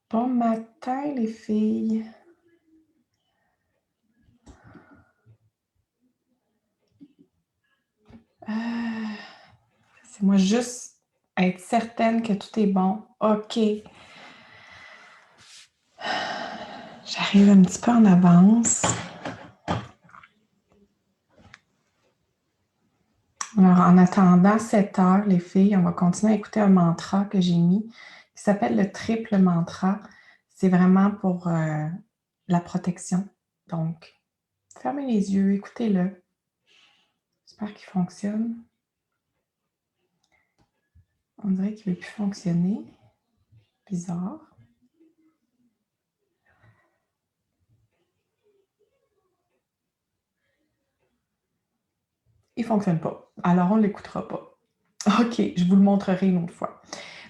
Bon matin, les filles. Laissez-moi juste être certaine que tout est bon. OK. J'arrive un petit peu en avance. Alors, en attendant 7 heures, les filles, on va continuer à écouter un mantra que j'ai mis qui s'appelle le triple mantra. C'est vraiment pour la protection. Donc, fermez les yeux, écoutez-le. J'espère qu'il fonctionne. On dirait qu'il ne veut plus fonctionner. Bizarre. Il ne fonctionne pas. Alors, on ne l'écoutera pas. OK, je vous le montrerai une autre fois.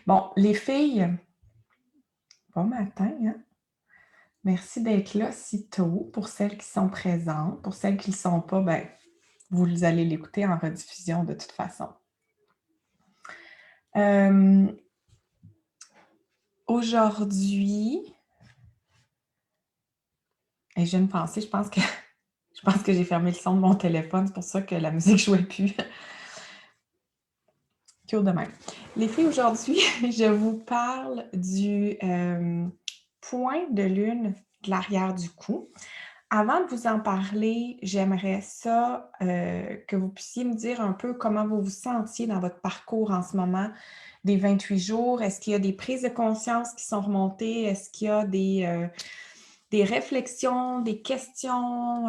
Bon, les filles, bon matin, hein? Merci d'être là si tôt pour celles qui sont présentes. Pour celles qui ne le sont pas, ben, vous allez l'écouter en rediffusion de toute façon. Aujourd'hui, et j'ai une pensée, je pense que j'ai fermé le son de mon téléphone, c'est pour ça que la musique ne jouait plus. Cool de même. Les filles, aujourd'hui, je vous parle du point de lune de l'arrière du cou. Avant de vous en parler, j'aimerais ça que vous puissiez me dire un peu comment vous vous sentiez dans votre parcours en ce moment des 28 jours. Est-ce qu'il y a des prises de conscience qui sont remontées? Est-ce qu'il y a des réflexions, des questions,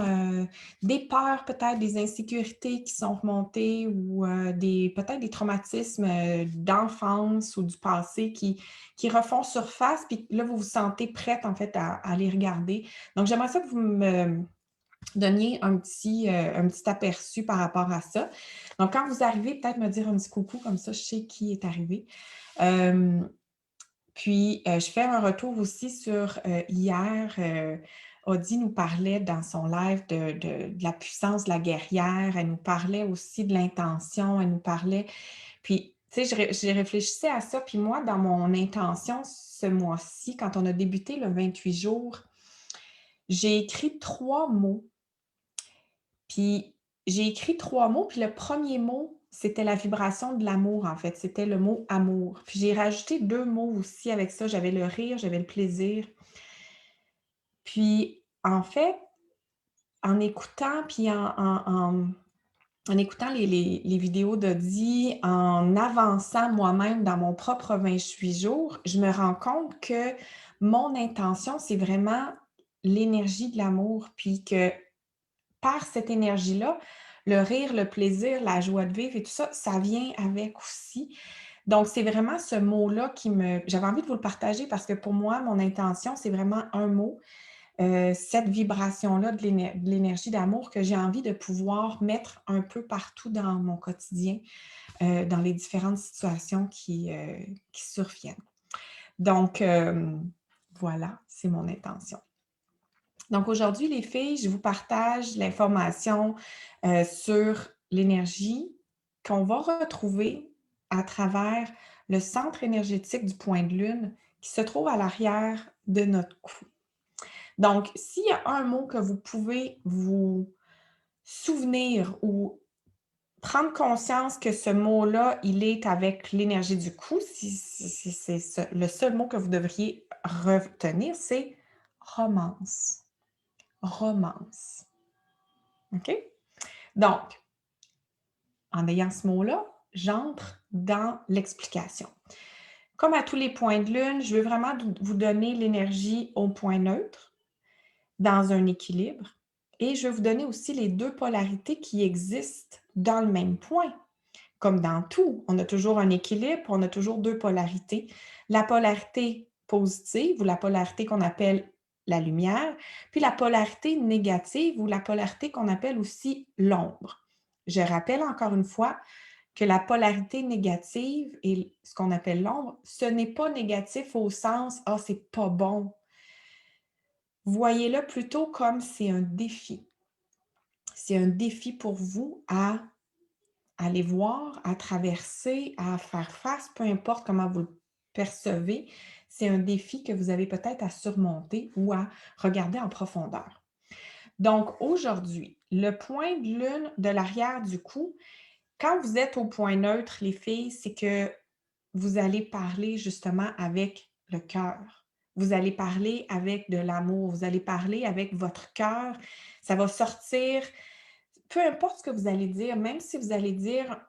des peurs peut-être, des insécurités qui sont remontées ou peut-être des traumatismes d'enfance ou du passé qui refont surface, puis là, vous vous sentez prête en fait à les regarder. Donc, j'aimerais ça que vous me donniez un petit aperçu par rapport à ça. Donc, quand vous arrivez, peut-être me dire un petit coucou, comme ça, je sais qui est arrivé. Puis, je fais un retour aussi sur hier, Audie nous parlait dans son live de la puissance de la guerrière. Elle nous parlait aussi de l'intention. Elle nous parlait. Puis, tu sais, j'ai réfléchissais à ça. Puis moi, dans mon intention ce mois-ci, quand on a débuté le 28 jours, j'ai écrit 3 mots. Puis, j'ai écrit 3 mots. Puis le premier mot, c'était la vibration de l'amour, en fait. C'était le mot amour. Puis j'ai rajouté 2 mots aussi avec ça. J'avais le rire, j'avais le plaisir. Puis, en fait, en écoutant, puis en écoutant les vidéos d'Audie, en avançant moi-même dans mon propre 28 jours, je me rends compte que mon intention, c'est vraiment l'énergie de l'amour. Puis que par cette énergie-là, le rire, le plaisir, la joie de vivre et tout ça, ça vient avec aussi. Donc, c'est vraiment ce mot-là j'avais envie de vous le partager parce que pour moi, mon intention, c'est vraiment un mot, cette vibration-là de l'énergie d'amour que j'ai envie de pouvoir mettre un peu partout dans mon quotidien, dans les différentes situations qui surviennent. Donc, voilà, c'est mon intention. Donc, aujourd'hui, les filles, je vous partage l'information sur l'énergie qu'on va retrouver à travers le centre énergétique du point de lune qui se trouve à l'arrière de notre cou. Donc, s'il y a un mot que vous pouvez vous souvenir ou prendre conscience que ce mot-là, il est avec l'énergie du cou, c'est le seul mot que vous devriez retenir, c'est romance. Romance. OK? Donc, en ayant ce mot-là, j'entre dans l'explication. Comme à tous les points de lune, je veux vraiment vous donner l'énergie au point neutre, dans un équilibre, et je vais vous donner aussi les 2 polarités qui existent dans le même point. Comme dans tout, on a toujours un équilibre, on a toujours 2 polarités. La polarité positive ou la polarité qu'on appelle la lumière, puis la polarité négative ou la polarité qu'on appelle aussi l'ombre. Je rappelle encore une fois que la polarité négative et ce qu'on appelle l'ombre, ce n'est pas négatif au sens: «Ah, c'est pas bon». Voyez-le plutôt comme c'est un défi. C'est un défi pour vous à aller voir, à traverser, à faire face, peu importe comment vous le percevez. C'est un défi que vous avez peut-être à surmonter ou à regarder en profondeur. Donc aujourd'hui, le point de lune de l'arrière du cou, quand vous êtes au point neutre, les filles, c'est que vous allez parler justement avec le cœur. Vous allez parler avec de l'amour, vous allez parler avec votre cœur. Ça va sortir, peu importe ce que vous allez dire, même si vous allez dire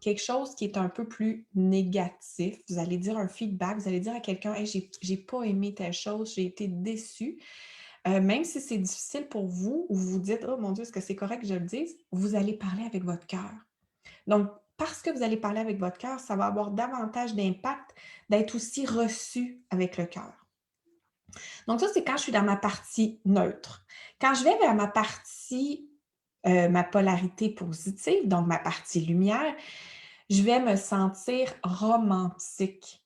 quelque chose qui est un peu plus négatif, vous allez dire un feedback, vous allez dire à quelqu'un: «Hey, j'ai pas aimé telle chose, j'ai été déçu». Même si c'est difficile pour vous ou vous vous dites: «Oh mon Dieu, est-ce que c'est correct que je le dise?» Vous allez parler avec votre cœur. Donc, parce que vous allez parler avec votre cœur, ça va avoir davantage d'impact d'être aussi reçu avec le cœur. Donc ça, c'est quand je suis dans ma partie neutre. Quand je vais vers ma partie, ma polarité positive, donc ma partie lumière, je vais me sentir romantique.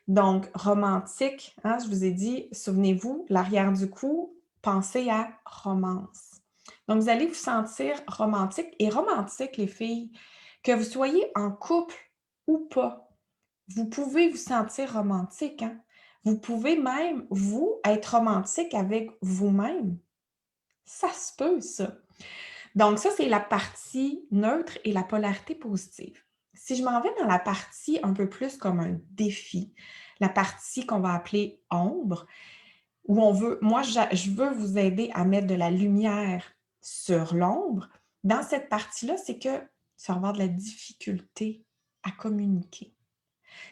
Donc romantique, hein, je vous ai dit, souvenez-vous, l'arrière du cou, pensez à romance. Donc vous allez vous sentir romantique et romantique, les filles, que vous soyez en couple ou pas, vous pouvez vous sentir romantique, hein. Vous pouvez même, vous, être romantique avec vous-même. Ça se peut, ça. Donc ça, c'est la partie neutre et la polarité positive. Si je m'en vais dans la partie un peu plus comme un défi, la partie qu'on va appeler ombre, où on veut moi, je veux vous aider à mettre de la lumière sur l'ombre. Dans cette partie-là, c'est que tu vas avoir de la difficulté à communiquer.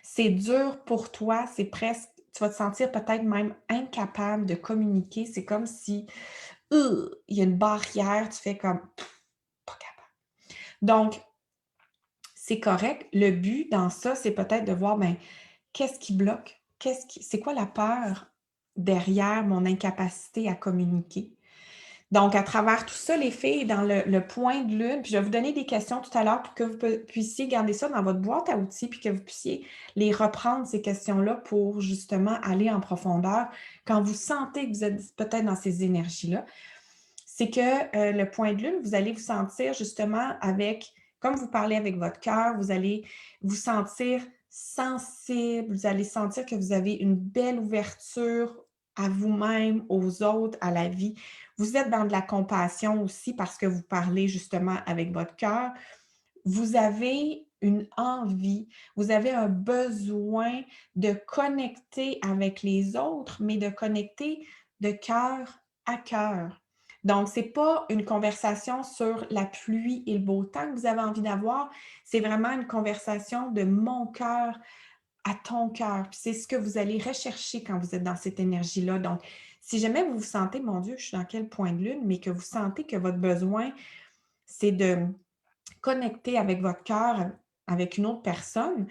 C'est dur pour toi, c'est presque tu vas te sentir peut-être même incapable de communiquer. C'est comme si, il y a une barrière, tu fais comme: «Pas capable». Donc, c'est correct. Le but dans ça, c'est peut-être de voir, ben, qu'est-ce qui bloque? C'est quoi la peur derrière mon incapacité à communiquer? Donc, à travers tout ça, les filles, dans le point de lune, puis je vais vous donner des questions tout à l'heure pour que vous puissiez garder ça dans votre boîte à outils, puis que vous puissiez les reprendre, ces questions-là, pour justement aller en profondeur. Quand vous sentez que vous êtes peut-être dans ces énergies-là, c'est que le point de lune, vous allez vous sentir justement avec, comme vous parlez avec votre cœur, vous allez vous sentir sensible, vous allez sentir que vous avez une belle ouverture à vous-même, aux autres, à la vie. Vous êtes dans de la compassion aussi parce que vous parlez justement avec votre cœur. Vous avez une envie, vous avez un besoin de connecter avec les autres, mais de connecter de cœur à cœur. Donc, c'est pas une conversation sur la pluie et le beau temps que vous avez envie d'avoir, c'est vraiment une conversation de mon cœur à ton cœur. Puis c'est ce que vous allez rechercher quand vous êtes dans cette énergie-là. Donc, si jamais vous vous sentez: «Mon Dieu, je suis dans quel point de lune?» mais que vous sentez que votre besoin, c'est de connecter avec votre cœur, avec une autre personne,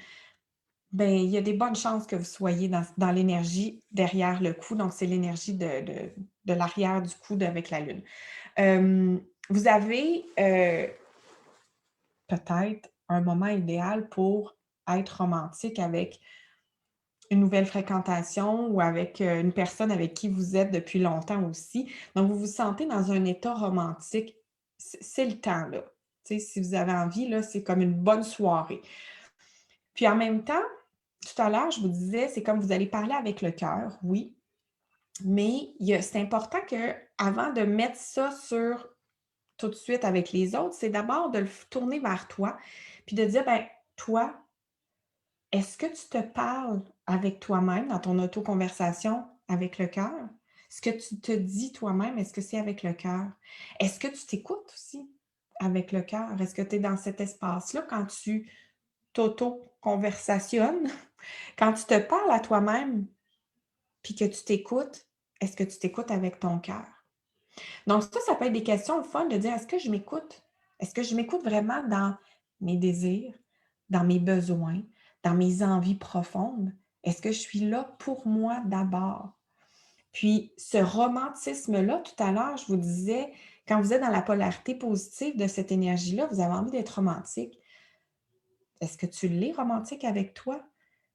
ben il y a des bonnes chances que vous soyez dans l'énergie derrière le coude, donc c'est l'énergie de l'arrière du coude avec la lune. Vous avez, peut-être un moment idéal pour être romantique avec une nouvelle fréquentation ou avec, une personne avec qui vous êtes depuis longtemps aussi. Donc vous vous sentez dans un état romantique, c'est le temps là. Tu sais, si vous avez envie là, c'est comme une bonne soirée. Puis en même temps, tout à l'heure, je vous disais, c'est comme vous allez parler avec le cœur, oui, mais c'est important que avant de mettre ça sur tout de suite avec les autres, c'est d'abord de le tourner vers toi, puis de dire, ben, toi, est-ce que tu te parles avec toi-même dans ton autoconversation avec le cœur? Ce que tu te dis toi-même, est-ce que c'est avec le cœur? Est-ce que tu t'écoutes aussi avec le cœur? Est-ce que tu es dans cet espace-là quand tu t'auto-conversationnes? Quand tu te parles à toi-même, puis que tu t'écoutes, est-ce que tu t'écoutes avec ton cœur? Donc ça peut être des questions le fun de dire: «Est-ce que je m'écoute? Est-ce que je m'écoute vraiment dans mes désirs, dans mes besoins, dans mes envies profondes? Est-ce que je suis là pour moi d'abord?» Puis ce romantisme-là, tout à l'heure, je vous disais, quand vous êtes dans la polarité positive de cette énergie-là, vous avez envie d'être romantique. Est-ce que tu l'es romantique avec toi?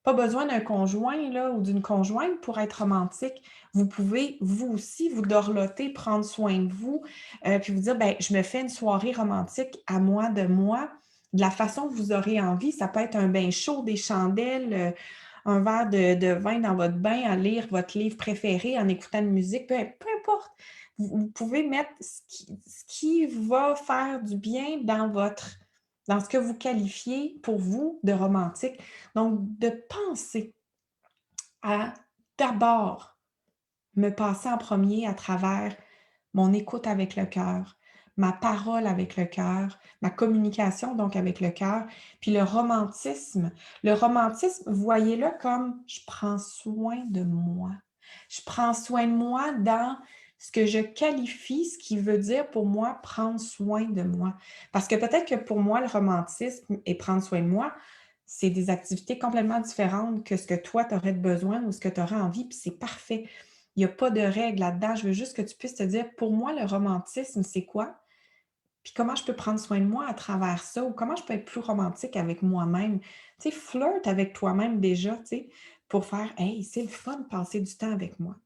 Pas besoin d'un conjoint là, ou d'une conjointe pour être romantique. Vous pouvez, vous aussi, vous dorloter, prendre soin de vous, puis vous dire: «Ben, je me fais une soirée romantique à moi, de la façon que vous aurez envie». Ça peut être un bain chaud, des chandelles, un verre de vin dans votre bain, à lire votre livre préféré, en écoutant une musique, peu importe. Vous pouvez mettre ce qui va faire du bien dans ce que vous qualifiez pour vous de romantique. Donc, de penser à d'abord me passer en premier à travers mon écoute avec le cœur, ma parole avec le cœur, ma communication donc avec le cœur, puis le romantisme. Le romantisme, voyez-le comme je prends soin de moi. Je prends soin de moi dans ce que je qualifie, ce qui veut dire pour moi prendre soin de moi. Parce que peut-être que pour moi, le romantisme et prendre soin de moi, c'est des activités complètement différentes que ce que toi, tu aurais besoin ou ce que tu aurais envie, puis c'est parfait. Il y a pas de règle là-dedans. Je veux juste que tu puisses te dire: «Pour moi, le romantisme, c'est quoi? Puis comment je peux prendre soin de moi à travers ça? Ou comment je peux être plus romantique avec moi-même?» Tu sais, flirte avec toi-même déjà, tu sais, pour faire: «Hey, c'est le fun de passer du temps avec moi».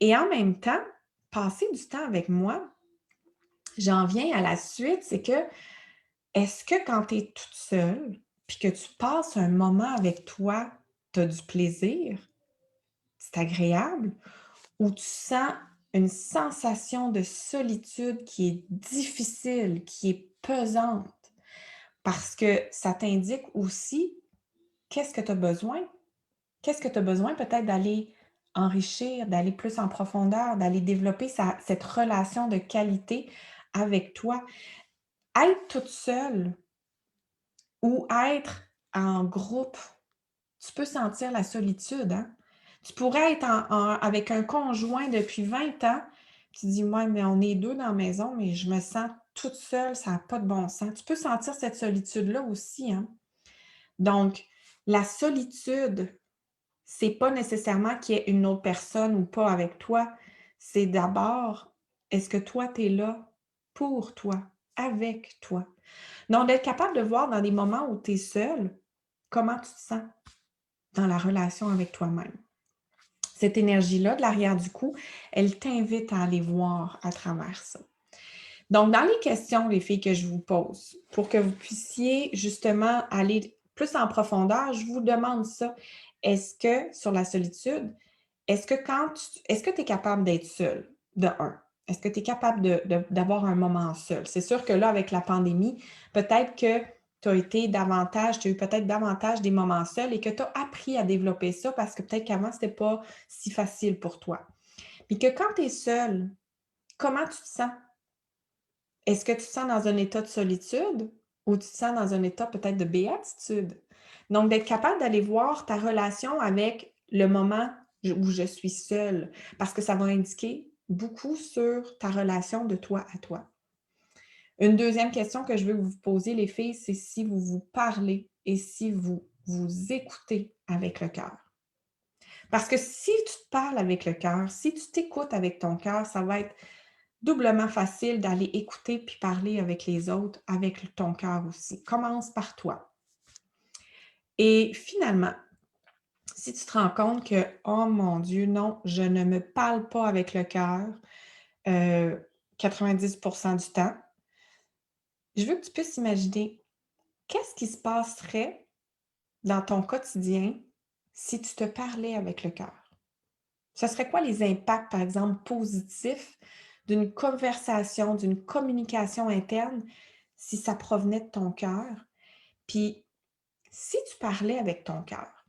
Et en même temps, passer du temps avec moi, j'en viens à la suite, c'est que, est-ce que quand tu es toute seule, puis que tu passes un moment avec toi, tu as du plaisir? C'est agréable? Où tu sens une sensation de solitude qui est difficile, qui est pesante, parce que ça t'indique aussi qu'est-ce que tu as besoin. Qu'est-ce que tu as besoin peut-être d'aller enrichir, d'aller plus en profondeur, d'aller développer cette relation de qualité avec toi. Être toute seule ou être en groupe, tu peux sentir la solitude, hein? Tu pourrais être avec un conjoint depuis 20 ans, qui dit: «Ouais, mais on est 2 dans la maison, mais je me sens toute seule, ça a pas de bon sens». Tu peux sentir cette solitude-là aussi, hein? Donc, la solitude, c'est pas nécessairement qu'il y ait une autre personne ou pas avec toi. C'est d'abord, est-ce que toi, tu es là pour toi, avec toi? Donc, d'être capable de voir dans des moments où tu es seule, comment tu te sens dans la relation avec toi-même. Cette énergie-là de l'arrière du cou, elle t'invite à aller voir à travers ça. Donc, dans les questions, les filles, que je vous pose, pour que vous puissiez justement aller plus en profondeur, je vous demande ça. Est-ce que, sur la solitude, est-ce que tu es capable d'être seule, de un? Est-ce que tu es capable d'avoir un moment seul? C'est sûr que là, avec la pandémie, peut-être que tu as eu peut-être davantage des moments seuls et que tu as appris à développer ça parce que peut-être qu'avant, ce n'était pas si facile pour toi. Puis que quand tu es seule, comment tu te sens? Est-ce que tu te sens dans un état de solitude ou tu te sens dans un état peut-être de béatitude? Donc, d'être capable d'aller voir ta relation avec le moment où je suis seule, parce que ça va indiquer beaucoup sur ta relation de toi à toi. Une deuxième question que je veux vous poser, les filles, c'est si vous vous parlez et si vous vous écoutez avec le cœur. Parce que si tu te parles avec le cœur, si tu t'écoutes avec ton cœur, ça va être doublement facile d'aller écouter puis parler avec les autres, avec ton cœur aussi. Commence par toi. Et finalement, si tu te rends compte que, oh mon Dieu, non, je ne me parle pas avec le cœur 90% du temps, je veux que tu puisses imaginer qu'est-ce qui se passerait dans ton quotidien si tu te parlais avec le cœur. Ce serait quoi les impacts, par exemple, positifs d'une conversation, d'une communication interne si ça provenait de ton cœur? Puis, si tu parlais avec ton cœur,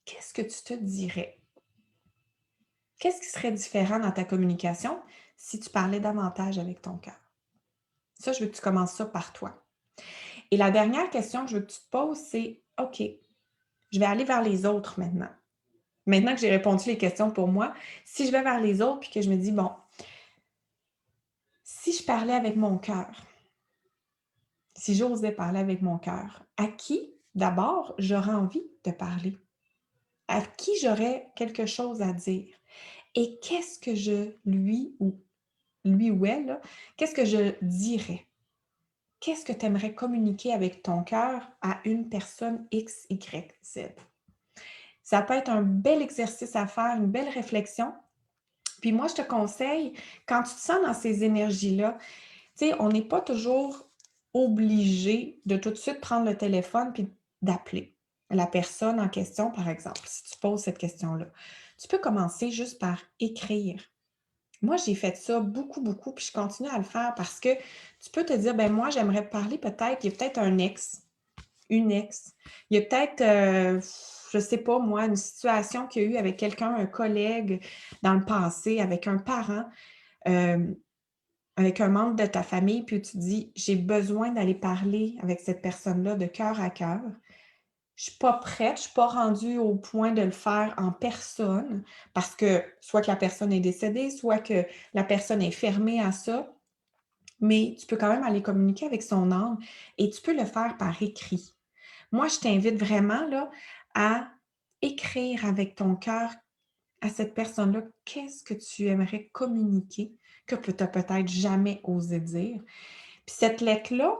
qu'est-ce que tu te dirais? Qu'est-ce qui serait différent dans ta communication si tu parlais davantage avec ton cœur? Ça, je veux que tu commences ça par toi. Et la dernière question que je veux que tu te poses, c'est: «OK, je vais aller vers les autres maintenant». Maintenant que j'ai répondu les questions pour moi, si je vais vers les autres puis que je me dis: «Bon, si je parlais avec mon cœur, si j'osais parler avec mon cœur, à qui d'abord j'aurais envie de parler? À qui j'aurais quelque chose à dire? et qu'est-ce que je lui ou elle, là, qu'est-ce que je dirais? Qu'est-ce que tu aimerais communiquer avec ton cœur à une personne X, Y, Z? Ça peut être un bel exercice à faire, une belle réflexion. Puis moi, je te conseille, quand tu te sens dans ces énergies-là, tu sais, on n'est pas toujours obligé de tout de suite prendre le téléphone puis d'appeler la personne en question, par exemple, si tu poses cette question-là. Tu peux commencer juste par écrire. Moi, j'ai fait ça beaucoup, beaucoup, puis je continue à le faire parce que tu peux te dire, ben moi, j'aimerais parler peut-être, il y a peut-être un ex, une ex, il y a peut-être, je ne sais pas moi, une situation qu'il y a eu avec quelqu'un, un collègue dans le passé, avec un parent, euh, avec un membre de ta famille, puis tu te dis, j'ai besoin d'aller parler avec cette personne-là de cœur à cœur. Je suis pas prête, je suis pas rendue au point de le faire en personne parce que soit que la personne est décédée, soit que la personne est fermée à ça, mais tu peux quand même aller communiquer avec son âme et tu peux le faire par écrit. Moi, je t'invite vraiment là à écrire avec ton cœur à cette personne-là, qu'est-ce que tu aimerais communiquer que tu n'as peut-être jamais osé dire. Puis cette lettre-là,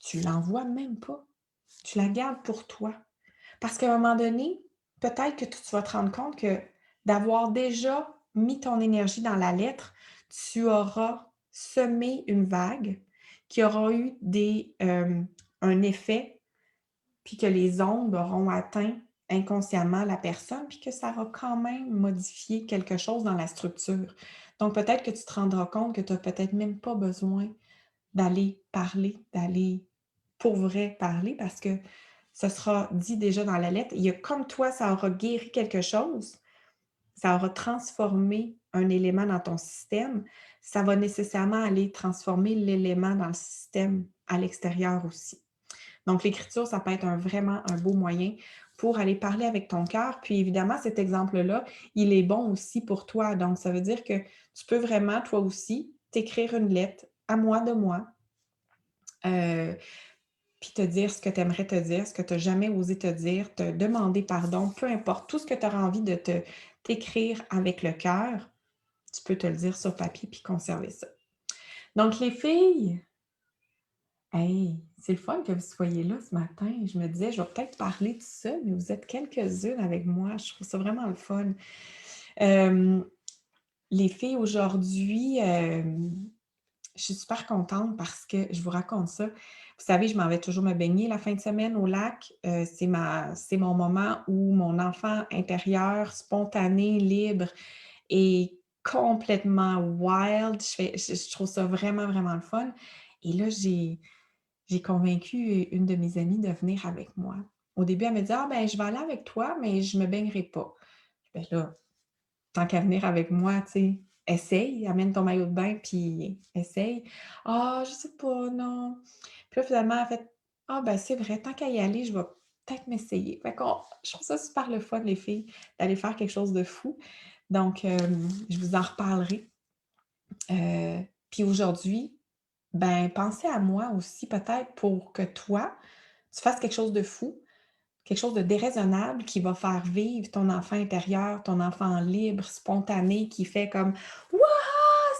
tu l'envoies même pas. Tu la gardes pour toi. Parce qu'à un moment donné, peut-être que tu vas te rendre compte que d'avoir déjà mis ton énergie dans la lettre, tu auras semé une vague qui aura eu un effet, puis que les ondes auront atteint inconsciemment la personne, puis que ça aura quand même modifié quelque chose dans la structure. Donc, peut-être que tu te rendras compte que tu n'as peut-être même pas besoin d'aller parler, d'aller pour vrai parler parce que ce sera dit déjà dans la lettre. Il y a comme toi, ça aura guéri quelque chose, ça aura transformé un élément dans ton système, ça va nécessairement aller transformer l'élément dans le système à l'extérieur aussi. Donc, l'écriture, ça peut être vraiment un beau moyen pour aller parler avec ton cœur. Puis évidemment, cet exemple-là, il est bon aussi pour toi. Donc, ça veut dire que tu peux vraiment, toi aussi, t'écrire une lettre à moi de moi, euh, puis te dire ce que tu aimerais te dire, ce que tu n'as jamais osé te dire, te demander pardon, peu importe, tout ce que tu auras envie de t'écrire avec le cœur, tu peux te le dire sur papier puis conserver ça. Donc, les filles, hey, c'est le fun que vous soyez là ce matin. Je me disais, je vais peut-être parler de ça, mais vous êtes quelques-unes avec moi. Je trouve ça vraiment le fun. Les filles, aujourd'hui, je suis super contente parce que je vous raconte ça. Vous savez, je m'en vais toujours me baigner la fin de semaine au lac. C'est mon moment où mon enfant intérieur, spontané, libre est complètement wild. Je trouve ça vraiment, vraiment le fun. Et là, j'ai convaincu une de mes amies de venir avec moi. Au début, elle me dit: «Ah ben, je vais aller avec toi, mais je me baignerai pas». Ben là, tant qu'à venir avec moi, tu sais, essaye, amène ton maillot de bain, puis essaye. «Ah, je sais pas, non». Puis là, finalement, elle fait: «Ah ben, c'est vrai, tant qu'à y aller, je vais peut-être m'essayer». Fait qu'on je trouve ça super le fun, les filles, d'aller faire quelque chose de fou. Donc, je vous en reparlerai. Puis aujourd'hui, ben, pensez à moi aussi peut-être pour que toi, tu fasses quelque chose de fou, quelque chose de déraisonnable qui va faire vivre ton enfant intérieur, ton enfant libre, spontané, qui fait comme «Waouh,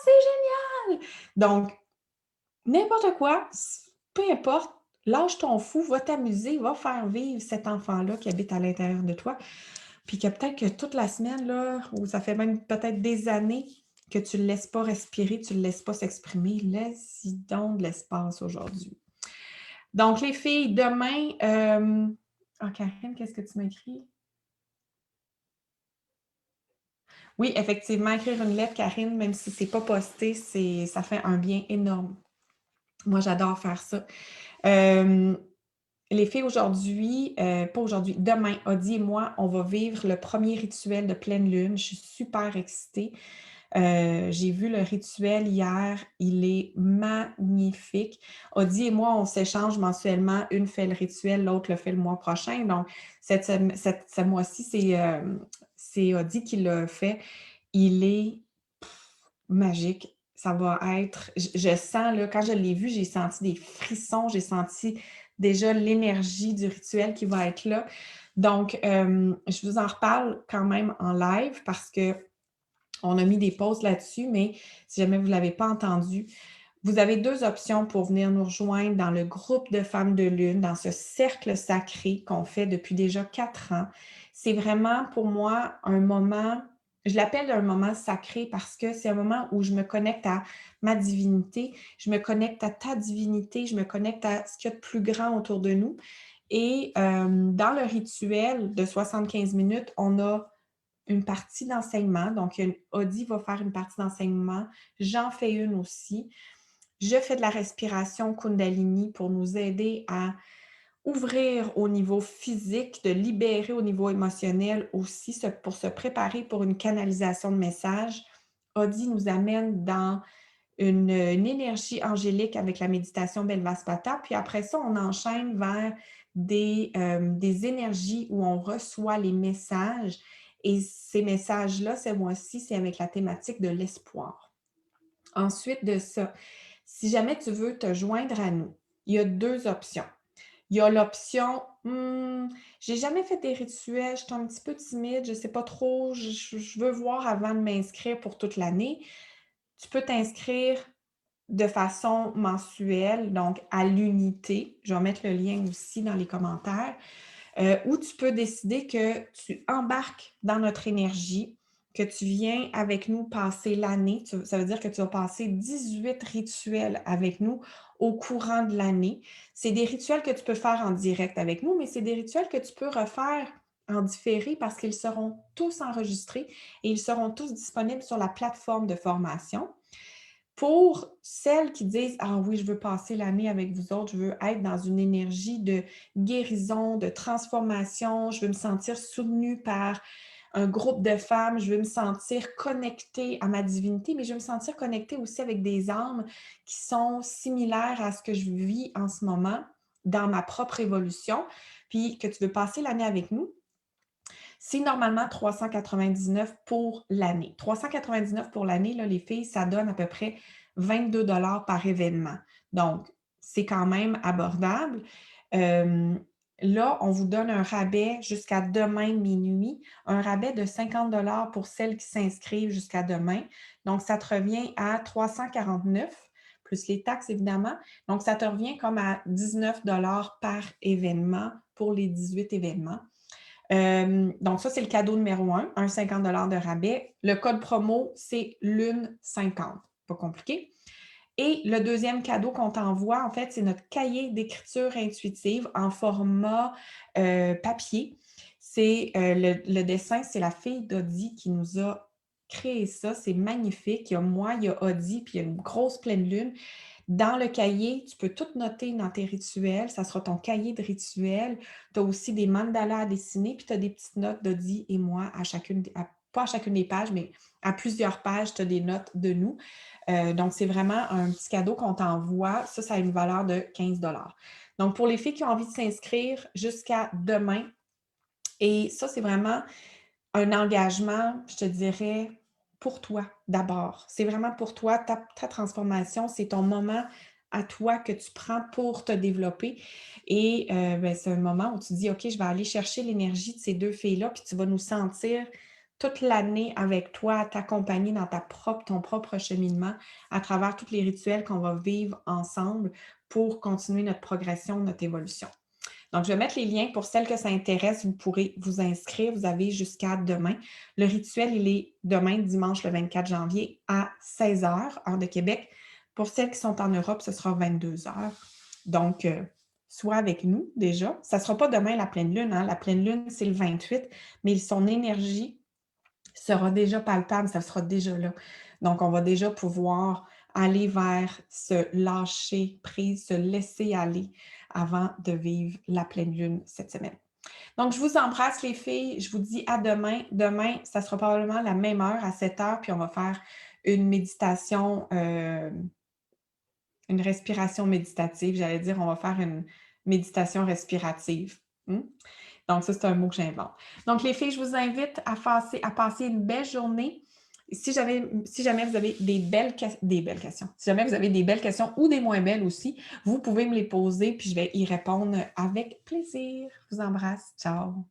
c'est génial!» Donc, n'importe quoi, peu importe, lâche ton fou, va t'amuser, va faire vivre cet enfant-là qui habite à l'intérieur de toi. Puis que peut-être que toute la semaine, là, ou ça fait même peut-être des années que tu ne le laisses pas respirer, tu ne le laisses pas s'exprimer, laisse-y donc de l'espace aujourd'hui. Donc, les filles, demain, ah, Karine, qu'est-ce que tu m'as écrit? Oui, effectivement, écrire une lettre, Karine, même si c'est pas posté, ça fait un bien énorme. Moi, j'adore faire ça. Euh, les filles, aujourd'hui, pas aujourd'hui, demain, Audie et moi, on va vivre le premier rituel de pleine lune. Je suis super excitée. J'ai vu le rituel hier, il est magnifique. Audie et moi, on s'échange mensuellement. Une fait le rituel, l'autre le fait le mois prochain. Donc, ce mois-ci, c'est Audie qui l'a fait. Il est magique. Ça va être, je sens, là, quand je l'ai vu, j'ai senti des frissons, j'ai senti déjà l'énergie du rituel qui va être là. Donc, je vous en reparle quand même en live parce que On a mis des pauses là-dessus, mais si jamais vous ne l'avez pas entendu, vous avez 2 options pour venir nous rejoindre dans le groupe de femmes de lune, dans ce cercle sacré qu'on fait depuis déjà 4 ans. C'est vraiment pour moi un moment, je l'appelle un moment sacré parce que c'est un moment où je me connecte à ma divinité, je me connecte à ta divinité, je me connecte à ce qu'il y a de plus grand autour de nous. Et dans le rituel de 75 minutes, on a une partie d'enseignement. Donc, Audie va faire une partie d'enseignement. J'en fais une aussi. Je fais de la respiration Kundalini pour nous aider à ouvrir au niveau physique, de libérer au niveau émotionnel aussi, pour se préparer pour une canalisation de messages. Audie nous amène dans une énergie angélique avec la méditation Belvaspata. Puis après ça, on enchaîne vers des énergies où on reçoit les messages. Et ces messages-là, ce mois-ci, c'est avec la thématique de l'espoir. Ensuite de ça, si jamais tu veux te joindre à nous, il y a 2 options. Il y a l'option j'ai jamais fait des rituels, je suis un petit peu timide, je ne sais pas trop, je veux voir avant de m'inscrire pour toute l'année. Tu peux t'inscrire de façon mensuelle, donc à l'unité. Je vais mettre le lien aussi dans les commentaires. Ou tu peux décider que tu embarques dans notre énergie, que tu viens avec nous passer l'année. Ça veut dire que tu vas passer 18 rituels avec nous au courant de l'année. C'est des rituels que tu peux faire en direct avec nous, mais c'est des rituels que tu peux refaire en différé parce qu'ils seront tous enregistrés et ils seront tous disponibles sur la plateforme de formation. Pour celles qui disent: «Ah oui, je veux passer l'année avec vous autres, je veux être dans une énergie de guérison, de transformation, je veux me sentir soutenue par un groupe de femmes, je veux me sentir connectée à ma divinité, mais je veux me sentir connectée aussi avec des âmes qui sont similaires à ce que je vis en ce moment dans ma propre évolution», puis que tu veux passer l'année avec nous. C'est normalement 399 pour l'année. 399 pour l'année, là, les filles, ça donne à peu près 22 par événement. Donc, c'est quand même abordable. Là, on vous donne un rabais jusqu'à demain minuit, un rabais de 50 pour celles qui s'inscrivent jusqu'à demain. Donc, ça te revient à 349 plus les taxes, évidemment. Donc, ça te revient comme à 19 par événement pour les 18 événements. Donc ça, c'est le cadeau numéro 1, un 50 de rabais. Le code promo, c'est LUNE50. Pas compliqué. Et le deuxième cadeau qu'on t'envoie, en fait, c'est notre cahier d'écriture intuitive en format papier. C'est le dessin, c'est la fille d'Audie qui nous a créé ça. C'est magnifique. Il y a moi, il y a Audie, puis il y a une grosse pleine lune. Dans le cahier, tu peux tout noter dans tes rituels. Ça sera ton cahier de rituels. Tu as aussi des mandalas à dessiner, puis tu as des petites notes d'Audie et moi à chacune, pas à chacune des pages, mais à plusieurs pages, tu as des notes de nous. Donc, c'est vraiment un petit cadeau qu'on t'envoie. Ça a une valeur de 15 Donc, pour les filles qui ont envie de s'inscrire jusqu'à demain, et ça, c'est vraiment un engagement, je te dirais, pour toi d'abord. C'est vraiment pour toi, ta transformation, c'est ton moment à toi que tu prends pour te développer. Et ben, c'est un moment où tu dis, OK, je vais aller chercher l'énergie de ces 2 filles-là, puis tu vas nous sentir toute l'année avec toi, t'accompagner dans ton propre cheminement à travers tous les rituels qu'on va vivre ensemble pour continuer notre progression, notre évolution. Donc, je vais mettre les liens pour celles que ça intéresse. Vous pourrez vous inscrire. Vous avez jusqu'à demain. Le rituel, il est demain, dimanche le 24 janvier à 16h, heure de Québec. Pour celles qui sont en Europe, ce sera 22h. Donc, sois avec nous déjà. Ça ne sera pas demain la pleine lune. Hein? La pleine lune, c'est le 28, mais son énergie sera déjà palpable, ça sera déjà là. Donc, on va déjà pouvoir aller vers se lâcher prise, se laisser aller avant de vivre la pleine lune cette semaine. Donc, je vous embrasse les filles, je vous dis à demain. Demain, ça sera probablement la même heure, à 7h, puis on va faire une méditation, une respiration méditative. J'allais dire, on va faire une méditation respirative. Donc, ça, c'est un mot que j'invente. Donc, les filles, je vous invite à passer une belle journée. Si jamais vous avez des belles questions, si jamais vous avez des belles questions ou des moins belles aussi, vous pouvez me les poser, puis je vais y répondre avec plaisir. Je vous embrasse. Ciao!